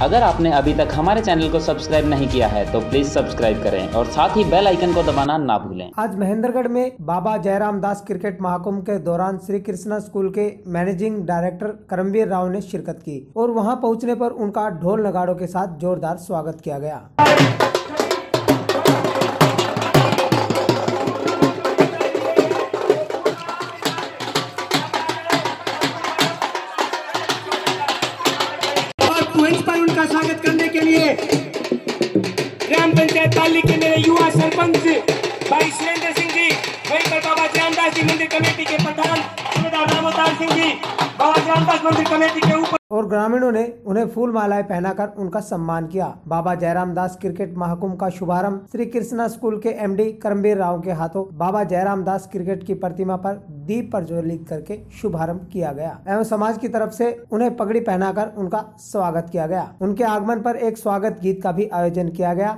अगर आपने अभी तक हमारे चैनल को सब्सक्राइब नहीं किया है तो प्लीज सब्सक्राइब करें और साथ ही बेल आइकन को दबाना ना भूलें। आज महेंद्रगढ़ में बाबा जयराम दास क्रिकेट महाकुंभ के दौरान श्री कृष्णा स्कूल के मैनेजिंग डायरेक्टर करमवीर राव ने शिरकत की और वहां पहुंचने पर उनका ढोल नगाड़ों के साथ जोरदार स्वागत किया गया। पर उनका स्वागत करने के लिए ग्राम पंचायत पाली के मेरे युवा सरपंच भाई सुरेंद्र सिंह जी, वहीं पर बाबा जयराम दास जी मंदिर कमेटी के प्रधान रामोतार सिंह जी, बाबा जयराम दास मंदिर कमेटी के ऊपर और ग्रामीणों ने उन्हें फूल मालाएं पहनाकर उनका सम्मान किया। बाबा जयराम दास क्रिकेट महाकुंभ का शुभारंभ श्री कृष्णा स्कूल के एमडी करमवीर राव के हाथों बाबा जयराम दास क्रिकेट की प्रतिमा पर दीप प्रज्वलित करके शुभारंभ किया गया एवं समाज की तरफ से उन्हें पगड़ी पहनाकर उनका स्वागत किया गया। उनके आगमन पर एक स्वागत गीत का भी आयोजन किया गया।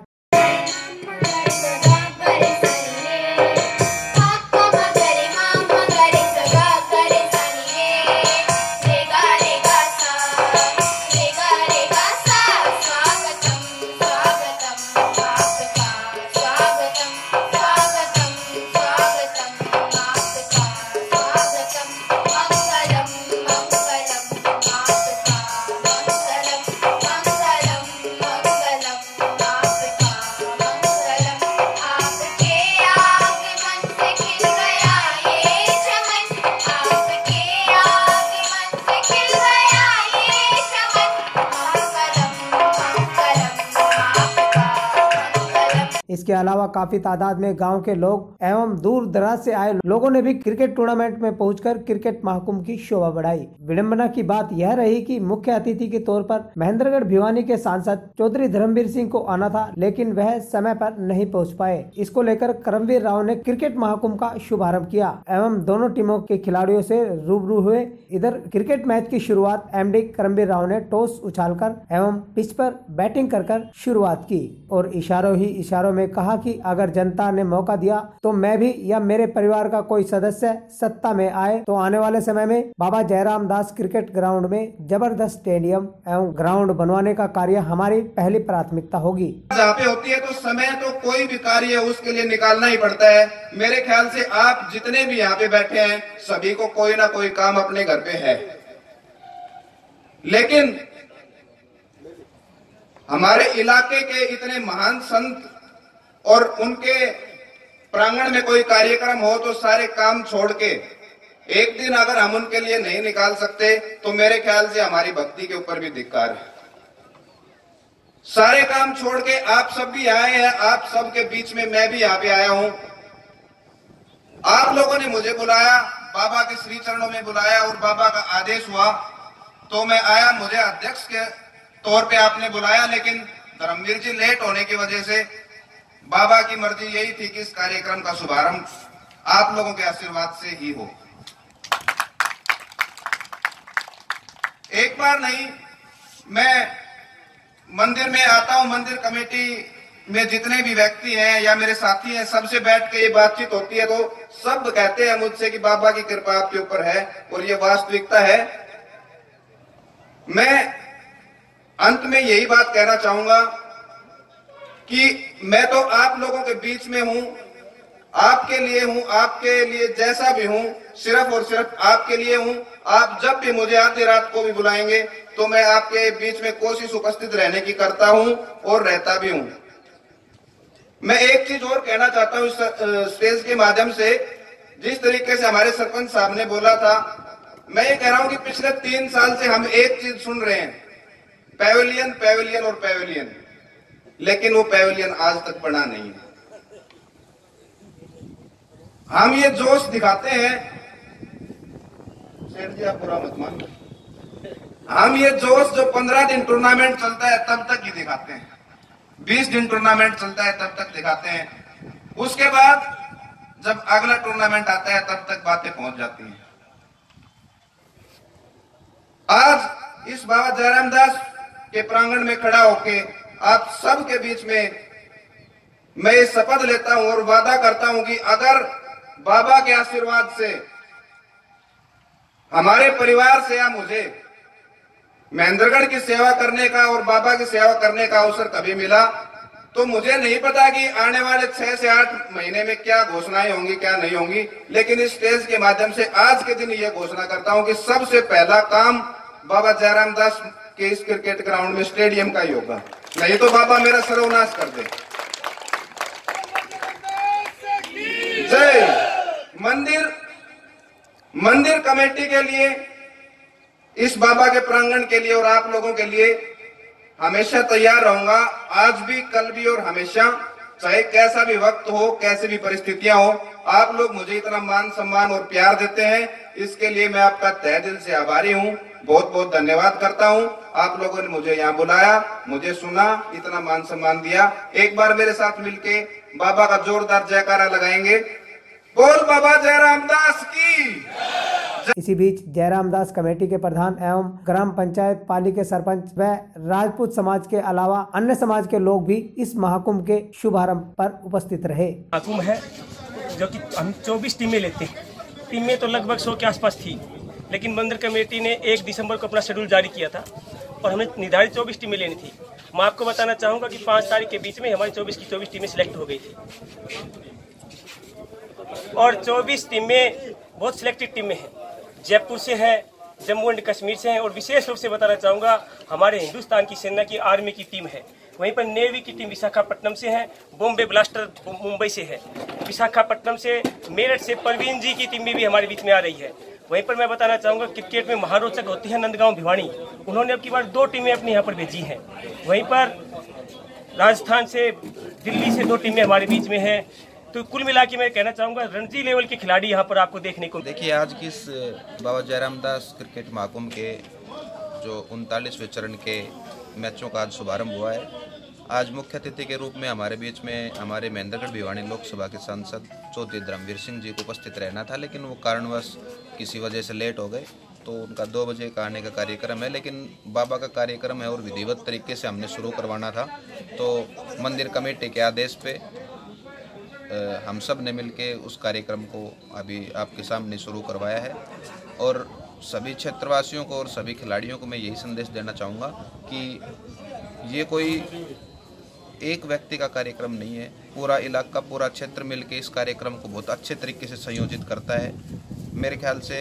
इसके अलावा काफी तादाद में गांव के लोग एवं दूर दराज से आए लोगों ने भी क्रिकेट टूर्नामेंट में पहुंचकर क्रिकेट महाकुंभ की शोभा बढ़ाई। विडंबना की बात यह रही कि मुख्य अतिथि के तौर पर महेंद्रगढ़ भिवानी के सांसद चौधरी धर्मवीर सिंह को आना था, लेकिन वह समय पर नहीं पहुंच पाए। इसको लेकर करमवीर राव ने क्रिकेट महाकुंभ का शुभारंभ किया एवं दोनों टीमों के खिलाड़ियों से रूबरू हुए। इधर क्रिकेट मैच की शुरुआत एमडी करमवीर राव ने टॉस उछालकर एवं पिच पर बैटिंग कर शुरुआत की और इशारों ही इशारों में कहा कि अगर जनता ने मौका दिया तो मैं भी या मेरे परिवार का कोई सदस्य सत्ता में आए तो आने वाले समय में बाबा जयराम दास क्रिकेट ग्राउंड में जबरदस्त स्टेडियम एवं ग्राउंड बनवाने का कार्य हमारी पहली प्राथमिकता होगी। जहाँ पे होती है तो समय तो कोई भी कार्य है उसके लिए निकालना ही पड़ता है। मेरे ख्याल से आप जितने भी यहाँ पे बैठे हैं सभी को कोई ना कोई काम अपने घर पे है, लेकिन हमारे इलाके के इतने महान संत और उनके प्रांगण में कोई कार्यक्रम हो तो सारे काम छोड़ के एक दिन अगर हम उनके लिए नहीं निकाल सकते तो मेरे ख्याल से हमारी भक्ति के ऊपर भी धिक्कार है। सारे काम छोड़ के आप सब भी आए हैं, आप सब के बीच में मैं भी यहाँ पे आया हूं। आप लोगों ने मुझे बुलाया, बाबा के श्री चरणों में बुलाया और बाबा का आदेश हुआ तो मैं आया। मुझे अध्यक्ष के तौर पे आपने बुलाया, लेकिन धर्मवीर जी लेट होने की वजह से बाबा की मर्जी यही थी कि इस कार्यक्रम का शुभारंभ आप लोगों के आशीर्वाद से ही हो। एक बार नहीं, मैं मंदिर में आता हूं, मंदिर कमेटी में जितने भी व्यक्ति हैं या मेरे साथी हैं सबसे बैठ के ये बातचीत होती है तो सब कहते हैं मुझसे कि बाबा की कृपा आपके ऊपर है और ये वास्तविकता है। मैं अंत में यही बात कहना चाहूंगा कि मैं तो आप लोगों के बीच में हूं, आपके लिए जैसा भी हूं, सिर्फ और सिर्फ आपके लिए हूं। आप जब भी मुझे आधी रात को भी बुलाएंगे तो मैं आपके बीच में कोशिश उपस्थित रहने की करता हूं और रहता भी हूं। मैं एक चीज और कहना चाहता हूं इस स्टेज के माध्यम से, जिस तरीके से हमारे सरपंच साहब ने बोला था, मैं ये कह रहा हूं कि पिछले 3 साल से हम एक चीज सुन रहे हैं, पैवेलियन पैवेलियन और पैवेलियन, लेकिन वो पैवेलियन आज तक बना नहीं है। हम ये जोश दिखाते हैं, सेठ जी आप बुरा मत मान, हम ये जोश जो 15 दिन टूर्नामेंट चलता है तब तक ही दिखाते हैं, 20 दिन टूर्नामेंट चलता है तब तक दिखाते हैं। उसके बाद जब अगला टूर्नामेंट आता है तब तक बातें पहुंच जाती हैं। आज इस बाबा जयराम दास के प्रांगण में खड़ा होके आप सब के बीच में मैं ये शपथ लेता हूं और वादा करता हूं कि अगर बाबा के आशीर्वाद से, हमारे परिवार से या मुझे महेंद्रगढ़ की सेवा करने का और बाबा की सेवा करने का अवसर कभी मिला, तो मुझे नहीं पता कि आने वाले 6 से 8 महीने में क्या घोषणाएं होंगी क्या नहीं होंगी, लेकिन इस स्टेज के माध्यम से आज के दिन ये घोषणा करता हूं कि सबसे पहला काम बाबा जयराम दास के इस क्रिकेट ग्राउंड में स्टेडियम का ही होगा, नहीं तो बाबा मेरा सर्वनाश कर दे। जय मंदिर कमेटी के लिए, इस बाबा के प्रांगण के लिए और आप लोगों के लिए हमेशा तैयार रहूंगा, आज भी कल भी और हमेशा, चाहे कैसा भी वक्त हो कैसी भी परिस्थितियां हो। आप लोग मुझे इतना मान सम्मान और प्यार देते हैं, इसके लिए मैं आपका तहे दिल से आभारी हूं, बहुत बहुत धन्यवाद करता हूं। आप लोगों ने मुझे यहाँ बुलाया, मुझे सुना, इतना मान सम्मान दिया। एक बार मेरे साथ मिलके बाबा का जोरदार जयकारा लगाएंगे, बोल बाबा जयराम दास की। इसी बीच जयराम दास कमेटी के प्रधान एवं ग्राम पंचायत पाली के सरपंच व राजपूत समाज के अलावा अन्य समाज के लोग भी इस महाकुंभ के शुभारंभ पर उपस्थित रहे। महाकुंभ है जो कि हम 24 टीमें लेते हैं, टीमें तो लगभग 100 के आसपास थी, लेकिन मंदिर कमेटी ने 1 दिसंबर को अपना शेड्यूल जारी किया था और हमें निर्धारित 24 टीमें लेनी थी। मैं आपको बताना चाहूँगा कि 5 तारीख के बीच में हमारी 24 की 24 टीमें सिलेक्ट हो गई थी और 24 टीमें बहुत सिलेक्टेड टीमें हैं, जयपुर से है, जम्मू एंड कश्मीर से हैं और विशेष रूप से बताना चाहूँगा हमारे हिंदुस्तान की सेना की आर्मी की टीम है, वहीं पर नेवी की टीम विशाखापट्टनम से है, बॉम्बे ब्लास्टर मुंबई से है, विशाखापट्टनम से मेरठ से परवीन जी की टीम भी हमारे बीच में आ रही है। वहीं पर मैं बताना चाहूँगा क्रिकेट में महारोचक होती है नंदगांव भिवानी, उन्होंने अब की बार 2 टीमें अपने यहाँ पर भेजी हैं। वहीं पर राजस्थान से, दिल्ली से 2 टीमें हमारे बीच में हैं। तो कुल मिला के मैं कहना चाहूँगा रणजी लेवल के खिलाड़ी यहाँ पर आपको देखने को। देखिए, आज की इस बाबा जयराम दास क्रिकेट महाकुंभ के जो 39वें चरण के मैचों का आज शुभारंभ हुआ है। आज मुख्य अतिथि के रूप में हमारे बीच में हमारे महेंद्रगढ़ भिवानी लोकसभा के सांसद चौधरी धर्मवीर सिंह जी को उपस्थित रहना था, लेकिन वो कारणवश किसी वजह से लेट हो गए, तो उनका 2 बजे का आने का कार्यक्रम है। लेकिन बाबा का कार्यक्रम है और विधिवत तरीके से हमने शुरू करवाना था, तो मंदिर कमेटी के आदेश पे हम सब ने मिलके उस कार्यक्रम को अभी आपके सामने शुरू करवाया है। और सभी क्षेत्रवासियों को और सभी खिलाड़ियों को मैं यही संदेश देना चाहूँगा कि ये कोई एक व्यक्ति का कार्यक्रम नहीं है, पूरा इलाका, पूरा क्षेत्र मिलके इस कार्यक्रम को बहुत अच्छे तरीके से संयोजित करता है। मेरे ख्याल से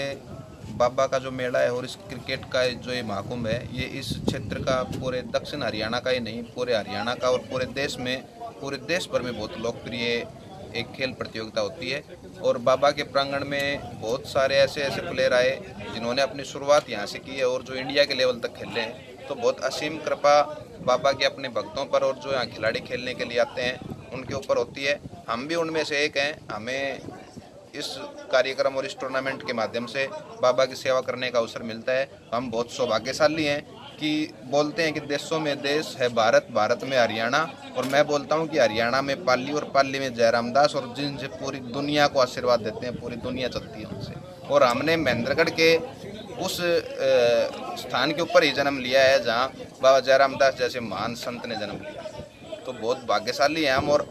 बाबा का जो मेला है और इस क्रिकेट का जो ये महाकुंभ है, ये इस क्षेत्र का, पूरे दक्षिण हरियाणा का ही नहीं, पूरे हरियाणा का और पूरे देश में, पूरे देश भर में बहुत लोकप्रिय एक खेल प्रतियोगिता होती है। और बाबा के प्रांगण में बहुत सारे ऐसे प्लेयर आए जिन्होंने अपनी शुरुआत यहाँ से की है और जो इंडिया के लेवल तक खेले हैं, तो बहुत असीम कृपा बाबा के अपने भक्तों पर और जो यहाँ खिलाड़ी खेलने के लिए आते हैं उनके ऊपर होती है। हम भी उनमें से एक हैं। हमें इस कार्यक्रम और इस टूर्नामेंट के माध्यम से बाबा की सेवा करने का अवसर मिलता है। हम बहुत सौभाग्यशाली हैं कि बोलते हैं कि देशों में देश है भारत, भारत में हरियाणा, और मैं बोलता हूं कि हरियाणा में पाली और पाली में जयराम दास, और जिनसे पूरी दुनिया को आशीर्वाद देते हैं, पूरी दुनिया चलती है उनसे। और हमने महेंद्रगढ़ के उस स्थान के ऊपर ही जन्म लिया है जहां बाबा जयराम दास जैसे महान संत ने जन्म लिया, तो बहुत भाग्यशाली हैं हम। और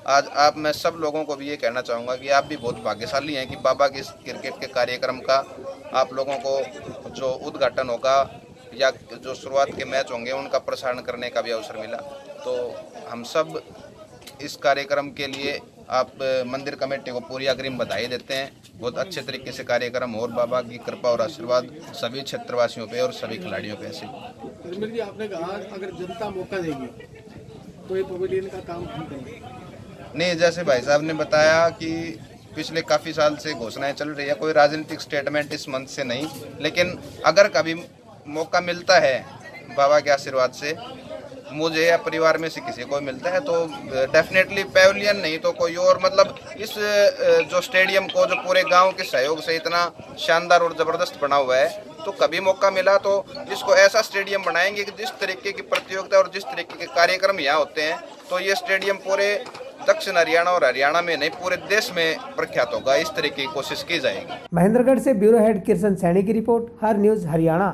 आज मैं सब लोगों को भी ये कहना चाहूँगा कि आप भी बहुत भाग्यशाली हैं कि बाबा के इस क्रिकेट के कार्यक्रम का आप लोगों को जो उद्घाटन होगा या जो शुरुआत के मैच होंगे उनका प्रसारण करने का भी अवसर मिला। तो हम सब इस कार्यक्रम के लिए आप मंदिर कमेटी को पूरी अग्रिम बधाई देते हैं। बहुत अच्छे तरीके से कार्यक्रम और बाबा की कृपा और आशीर्वाद सभी क्षेत्रवासियों पे और सभी खिलाड़ियों पे ऐसे। जी, आपने कहा अगर जनता मौका देगी तो ये पवेलियन का काम हम करेंगे। नहीं, जैसे भाई साहब ने बताया कि पिछले काफ़ी साल से घोषणाएं चल रही है, कोई राजनीतिक स्टेटमेंट इस मंच से नहीं, लेकिन अगर कभी मौका मिलता है बाबा के आशीर्वाद से, मुझे या परिवार में से किसी को मिलता है, तो डेफिनेटली पैवेलियन नहीं तो कोई और, मतलब इस जो स्टेडियम को जो पूरे गांव के सहयोग से इतना शानदार और ज़बरदस्त बना हुआ है, तो कभी मौका मिला तो इसको ऐसा स्टेडियम बनाएंगे कि जिस तरीके की प्रतियोगिता और जिस तरीके के कार्यक्रम यहाँ होते हैं, तो ये स्टेडियम पूरे दक्षिण हरियाणा और हरियाणा में नहीं पूरे देश में प्रख्यात होगा। इस तरह की कोशिश की जाएगी। महेंद्रगढ़ से ब्यूरो हेड किशन सैनी की रिपोर्ट, हर न्यूज हरियाणा।